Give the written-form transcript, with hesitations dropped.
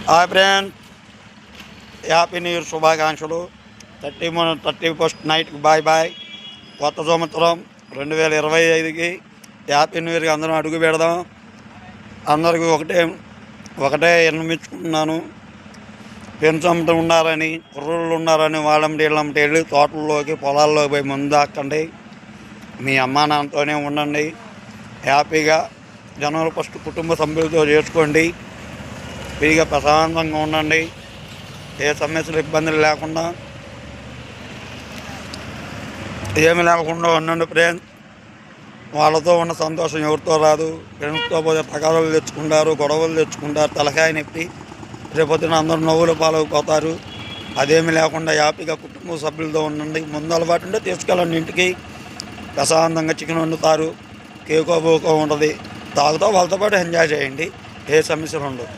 Hi friend, happy new year శుభాకాంక్షలు. 31 నైట్కి bye bye. కొత్త సంవత్సరం 2025కి హ్యాపీ న్యూ ఇయర్కి అందరం అడుగు పెడదాం. అందరికీ ఒకటే విన్నవించుకుంటున్నాను. పెంచంతో ఉన్నారని, కుర్రోళ్ళు ఉన్నారని వాళ్ళంటి వీళ్ళంటి వెళ్ళి తోటల్లోకి పొలాల్లోకి పోయి ముందు దాక్కండి. మీ అమ్మా నాన్నతోనే ఉండండి. హ్యాపీగా జనవరి 1 కుటుంబ సభ్యులతో చేసుకోండి. ఫ్రీగా ప్రశాంతంగా ఉండండి. ఏ సమస్యలు ఇబ్బందులు లేకుండా ఏమి లేకుండా ఉండండి ఫ్రెండ్స్. వాళ్ళతో ఉన్న సంతోషం ఎవరితో రాదు. ఫ్రెండ్స్తో పోతే తగాదాలు తెచ్చుకుంటారు, గొడవలు తెచ్చుకుంటారు, తలకాయ నొప్పి. రేపొద్దున అందరూ నవ్వులు పాలైపోతారు. అదేమి లేకుండా హ్యాపీగా కుటుంబ సభ్యులతో ఉండండి. ముందు అలవాటు ఉంటే తీసుకెళ్ళండి ఇంటికి. ప్రశాంతంగా చికెన్ వండుతారు, కేకో బోకో ఉంటుంది. తాగుతో వాళ్ళతో పాటు ఎంజాయ్ చేయండి. ఏ సమస్యలు ఉండవు.